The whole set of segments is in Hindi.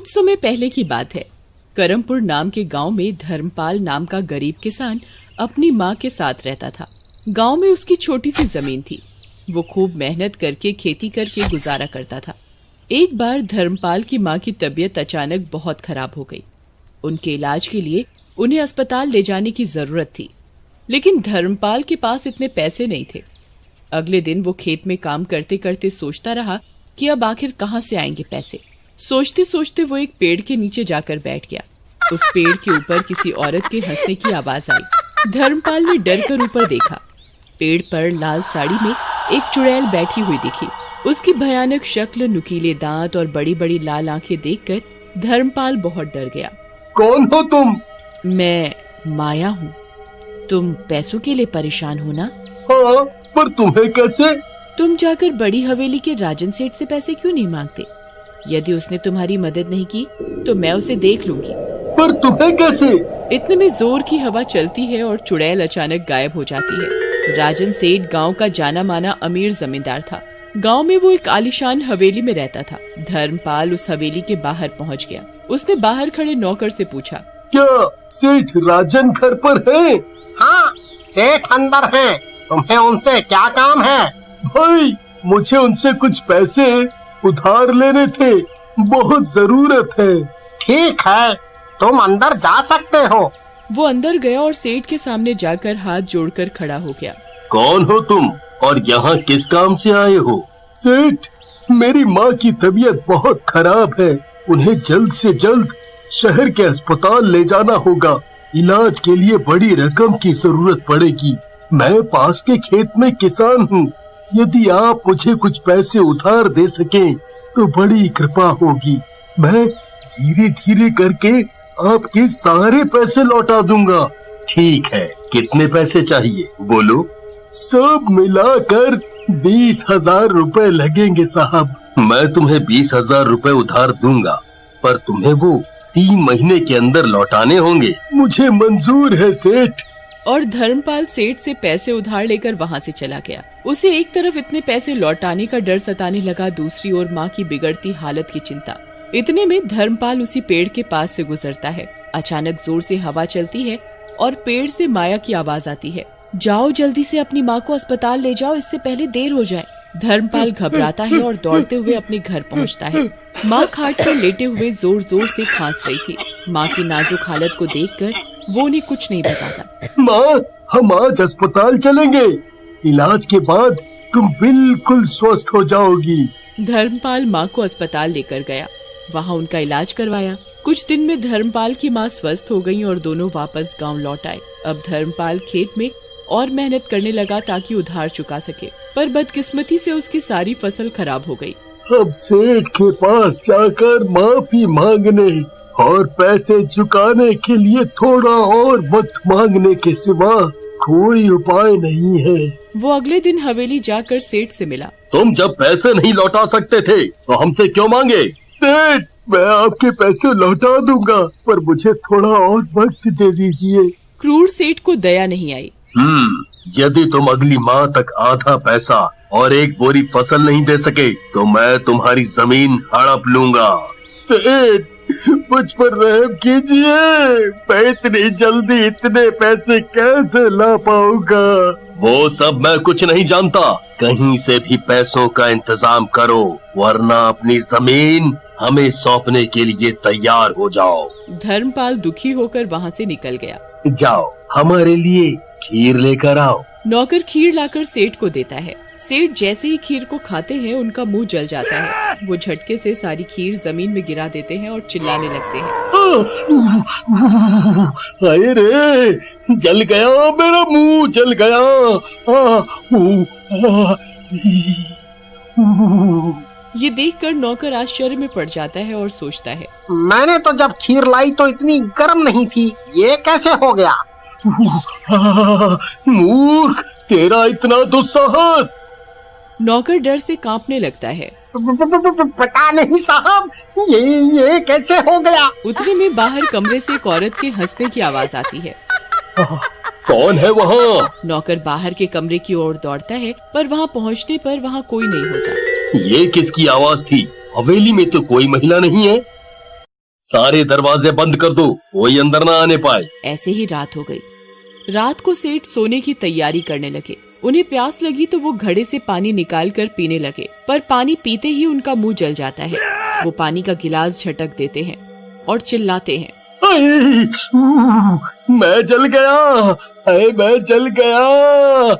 कुछ समय पहले की बात है। करमपुर नाम के गांव में धर्मपाल नाम का गरीब किसान अपनी माँ के साथ रहता था। गांव में उसकी छोटी सी जमीन थी। वो खूब मेहनत करके खेती करके गुजारा करता था। एक बार धर्मपाल की माँ की तबीयत अचानक बहुत खराब हो गई। उनके इलाज के लिए उन्हें अस्पताल ले जाने की जरूरत थी, लेकिन धर्मपाल के पास इतने पैसे नहीं थे। अगले दिन वो खेत में काम करते करते सोचता रहा कि अब आखिर कहाँ से आएंगे पैसे। सोचते सोचते वो एक पेड़ के नीचे जाकर बैठ गया। उस पेड़ के ऊपर किसी औरत के हंसने की आवाज आई। धर्मपाल ने डर कर ऊपर देखा। पेड़ पर लाल साड़ी में एक चुड़ैल बैठी हुई दिखी। उसकी भयानक शक्ल, नुकीले दांत और बड़ी बड़ी लाल आंखें देखकर धर्मपाल बहुत डर गया। कौन हो तुम? मैं माया हूँ। तुम पैसों के लिए परेशान हो ना? हाँ, पर तुम्हें कैसे? तुम जाकर बड़ी हवेली के राजन सेठ से पैसे क्यों नहीं मांगते? यदि उसने तुम्हारी मदद नहीं की तो मैं उसे देख लूंगी। पर तुम्हें कैसे? इतने में जोर की हवा चलती है और चुड़ैल अचानक गायब हो जाती है। राजन सेठ गांव का जाना माना अमीर जमींदार था। गांव में वो एक आलीशान हवेली में रहता था। धर्मपाल उस हवेली के बाहर पहुंच गया। उसने बाहर खड़े नौकर से पूछा, क्या सेठ राजन घर पर है? हाँ, सेठ अंदर हैं। तुम्हें उनसे क्या काम है? भाई, मुझे उनसे कुछ पैसे उधार लेने थे, बहुत जरूरत है। ठीक है, तुम अंदर जा सकते हो। वो अंदर गया और सेठ के सामने जाकर हाथ जोड़कर खड़ा हो गया। कौन हो तुम और यहाँ किस काम से आए हो? सेठ, मेरी माँ की तबीयत बहुत खराब है। उन्हें जल्द से जल्द शहर के अस्पताल ले जाना होगा। इलाज के लिए बड़ी रकम की जरूरत पड़ेगी। मैं पास के खेत में किसान हूँ। यदि आप मुझे कुछ पैसे उधार दे सकें तो बड़ी कृपा होगी। मैं धीरे धीरे करके आपके सारे पैसे लौटा दूंगा। ठीक है, कितने पैसे चाहिए बोलो? सब मिलाकर 20,000 रुपए लगेंगे साहब। मैं तुम्हें 20,000 रुपए उधार दूंगा, पर तुम्हें वो 3 महीने के अंदर लौटाने होंगे। मुझे मंजूर है सेठ। और धर्मपाल सेठ से पैसे उधार लेकर वहाँ से चला गया। उसे एक तरफ इतने पैसे लौटाने का डर सताने लगा, दूसरी ओर माँ की बिगड़ती हालत की चिंता। इतने में धर्मपाल उसी पेड़ के पास से गुजरता है। अचानक जोर से हवा चलती है और पेड़ से माया की आवाज आती है, जाओ जल्दी से अपनी माँ को अस्पताल ले जाओ, इससे पहले देर हो जाए। धर्मपाल घबराता है और दौड़ते हुए अपने घर पहुँचता है। माँ खाट पर लेटे हुए जोर जोर से खांस रही थी। माँ की नाजुक हालत को देखकर वो उन्हें कुछ नहीं बताता। माँ, हम आज अस्पताल चलेंगे। इलाज के बाद तुम बिल्कुल स्वस्थ हो जाओगी। धर्मपाल माँ को अस्पताल लेकर गया। वहाँ उनका इलाज करवाया। कुछ दिन में धर्मपाल की माँ स्वस्थ हो गई और दोनों वापस गांव लौट आए। अब धर्मपाल खेत में और मेहनत करने लगा ताकि उधार चुका सके, पर बदकिस्मती से उसकी सारी फसल खराब हो गई। अब सेठ के पास जाकर माफी मांगने और पैसे चुकाने के लिए थोड़ा और वक्त मांगने के सिवा कोई उपाय नहीं है। वो अगले दिन हवेली जाकर सेठ से मिला। तुम जब पैसे नहीं लौटा सकते थे तो हमसे क्यों मांगे? सेठ, मैं आपके पैसे लौटा दूंगा, पर मुझे थोड़ा और वक्त दे दीजिए। क्रूर सेठ को दया नहीं आई। यदि तुम अगली माह तक आधा पैसा और एक बोरी फसल नहीं दे सके तो मैं तुम्हारी जमीन हड़प लूंगा। सेठ, मुझ पर रहम कीजिए। मैं इतनी जल्दी इतने पैसे कैसे ला पाऊंगा? वो सब मैं कुछ नहीं जानता। कहीं से भी पैसों का इंतजाम करो, वरना अपनी जमीन हमें सौंपने के लिए तैयार हो जाओ। धर्मपाल दुखी होकर वहाँ से निकल गया। जाओ, हमारे लिए खीर लेकर आओ। नौकर खीर लाकर सेठ को देता है। सेठ जैसे ही खीर को खाते हैं उनका मुंह जल जाता है। वो झटके से सारी खीर जमीन में गिरा देते हैं और चिल्लाने लगते हैं। हाय रे, जल गया, मेरा मुंह जल गया। ये देखकर नौकर आश्चर्य में पड़ जाता है और सोचता है, मैंने तो जब खीर लाई तो इतनी गर्म नहीं थी, ये कैसे हो गया? मूर्ख, तेरा इतना दुस्साहस। नौकर डर से कांपने लगता है। पता नहीं साहब, ये कैसे हो गया? उतने में बाहर कमरे से एक औरत के हंसने की आवाज आती है। कौन है वहाँ? नौकर बाहर के कमरे की ओर दौड़ता है, पर वहाँ पहुँचने पर वहाँ कोई नहीं होता। ये किसकी आवाज थी? हवेली में तो कोई महिला नहीं है। सारे दरवाजे बंद कर दो, कोई अंदर ना आने पाए। ऐसे ही रात हो गई। रात को सेठ सोने की तैयारी करने लगे। उन्हें प्यास लगी तो वो घड़े से पानी निकाल कर पीने लगे, पर पानी पीते ही उनका मुंह जल जाता है। वो पानी का गिलास झटक देते हैं और चिल्लाते हैं, मैं जल गया, मैं जल गया।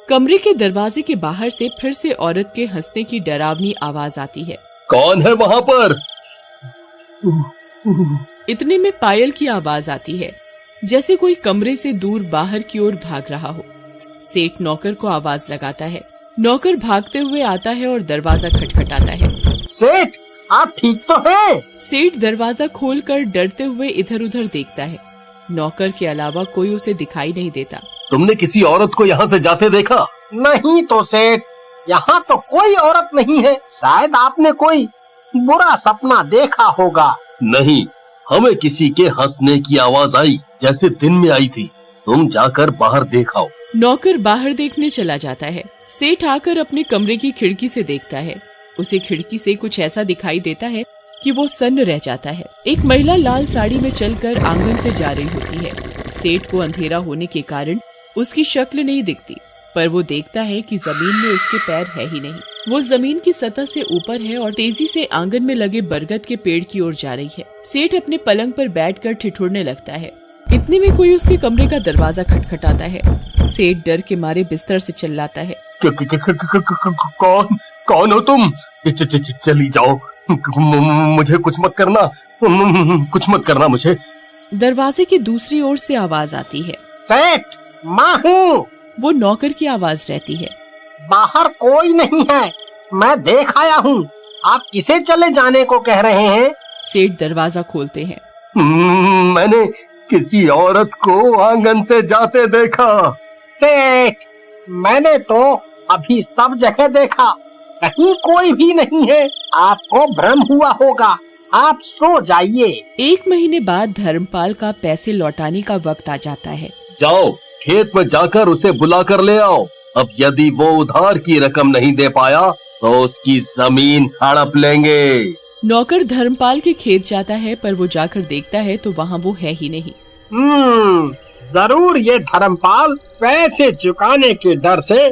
कमरे के दरवाजे के बाहर से फिर से औरत के हंसने की डरावनी आवाज आती है। कौन है वहाँ पर? इतने में पायल की आवाज आती है, जैसे कोई कमरे से दूर बाहर की ओर भाग रहा हो। सेठ नौकर को आवाज लगाता है। नौकर भागते हुए आता है और दरवाजा खटखटाता है। सेठ, आप ठीक तो हैं? सेठ दरवाजा खोलकर डरते हुए इधर उधर देखता है। नौकर के अलावा कोई उसे दिखाई नहीं देता। तुमने किसी औरत को यहाँ से जाते देखा? नहीं तो सेठ, यहाँ तो कोई औरत नहीं है। शायद आपने कोई बुरा सपना देखा होगा। नहीं, हमें किसी के हंसने की आवाज आई, जैसे दिन में आई थी। तुम जाकर बाहर देखाओ। नौकर बाहर देखने चला जाता है। सेठ आकर अपने कमरे की खिड़की से देखता है। उसे खिड़की से कुछ ऐसा दिखाई देता है कि वो सन्न रह जाता है। एक महिला लाल साड़ी में चलकर आंगन से जा रही होती है। सेठ को अंधेरा होने के कारण उसकी शक्ल नहीं दिखती, पर वो देखता है कि जमीन में उसके पैर है ही नहीं। वो जमीन की सतह से ऊपर है और तेजी से आंगन में लगे बरगद के पेड़ की ओर जा रही है। सेठ अपने पलंग पर बैठकर ठिठुरने लगता है। इतने में कोई उसके कमरे का दरवाजा खटखटाता है। सेठ डर के मारे बिस्तर से चिल्लाता है, कौन हो तुम? चली जाओ, मुझे कुछ मत करना, कुछ मत करना मुझे। दरवाजे की दूसरी ओर से आवाज आती है, सेठ, मैं हूँ। वो नौकर की आवाज रहती है। बाहर कोई नहीं है, मैं देख आया हूँ। आप किसे चले जाने को कह रहे हैं? सेठ दरवाजा खोलते हैं। मैंने किसी औरत को आंगन से जाते देखा। सेठ, मैंने तो अभी सब जगह देखा, कहीं कोई भी नहीं है। आपको भ्रम हुआ होगा, आप सो जाइए। 1 महीने बाद धर्मपाल का पैसे लौटाने का वक्त आ जाता है। जाओ, खेत में जाकर उसे बुला कर ले आओ। अब यदि वो उधार की रकम नहीं दे पाया तो उसकी जमीन हड़प लेंगे। नौकर धर्मपाल के खेत जाता है, पर वो जाकर देखता है तो वहाँ वो है ही नहीं। जरूर ये धर्मपाल पैसे चुकाने के डर से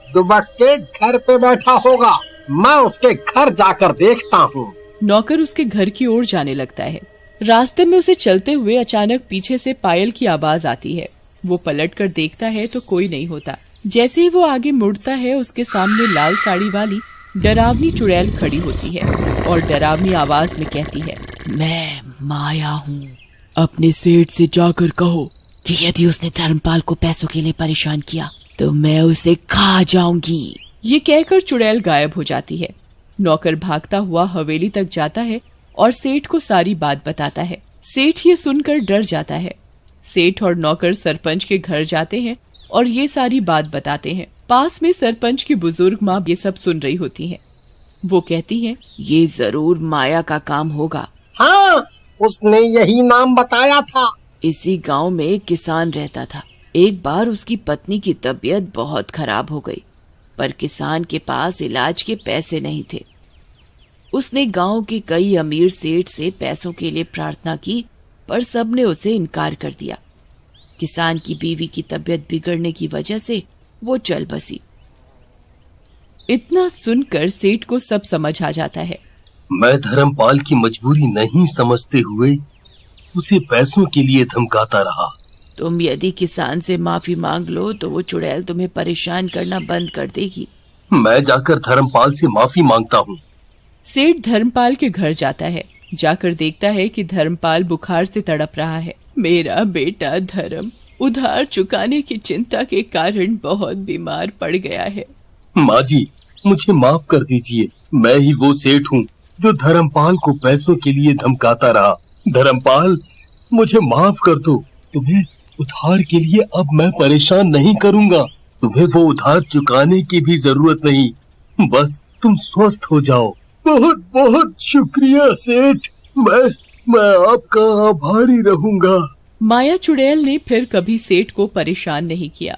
दुबक के घर पे बैठा होगा। मैं उसके घर जाकर देखता हूँ। नौकर उसके घर की ओर जाने लगता है। रास्ते में उसे चलते हुए अचानक पीछे से पायल की आवाज आती है। वो पलटकर देखता है तो कोई नहीं होता। जैसे ही वो आगे मुड़ता है, उसके सामने लाल साड़ी वाली डरावनी चुड़ैल खड़ी होती है और डरावनी आवाज में कहती है, मैं माया हूँ। अपने सेठ से जाकर कहो कि यदि उसने धर्मपाल को पैसों के लिए परेशान किया तो मैं उसे खा जाऊंगी। ये कहकर चुड़ैल गायब हो जाती है। नौकर भागता हुआ हवेली तक जाता है और सेठ को सारी बात बताता है। सेठ ये सुनकर डर जाता है। सेठ और नौकर सरपंच के घर जाते हैं और ये सारी बात बताते हैं। पास में सरपंच की बुजुर्ग माँ ये सब सुन रही होती हैं। वो कहती हैं, ये जरूर माया का काम होगा। हाँ, उसने यही नाम बताया था। इसी गांव में एक किसान रहता था। एक बार उसकी पत्नी की तबीयत बहुत खराब हो गई, पर किसान के पास इलाज के पैसे नहीं थे। उसने गांव के कई अमीर सेठ से पैसों के लिए प्रार्थना की, पर सबने उसे इनकार कर दिया। किसान की बीवी की तबीयत बिगड़ने की वजह से वो चल बसी। इतना सुनकर सेठ को सब समझ आ जाता है। मैं धर्मपाल की मजबूरी नहीं समझते हुए उसे पैसों के लिए धमकाता रहा। तुम यदि किसान से माफी मांग लो तो वो चुड़ैल तुम्हें परेशान करना बंद कर देगी। मैं जाकर धर्मपाल से माफी मांगता हूँ। सेठ धर्मपाल के घर जाता है। जाकर देखता है कि धर्मपाल बुखार से तड़प रहा है। मेरा बेटा धर्म उधार चुकाने की चिंता के कारण बहुत बीमार पड़ गया है। माँ जी, मुझे माफ कर दीजिए। मैं ही वो सेठ हूँ जो धर्मपाल को पैसों के लिए धमकाता रहा। धर्मपाल, मुझे माफ कर दो। तुम्हें उधार के लिए अब मैं परेशान नहीं करूँगा। तुम्हें वो उधार चुकाने की भी जरूरत नहीं, बस तुम स्वस्थ हो जाओ। बहुत बहुत शुक्रिया सेठ, मैं आपका आभारी रहूंगा। माया चुड़ैल ने फिर कभी सेठ को परेशान नहीं किया।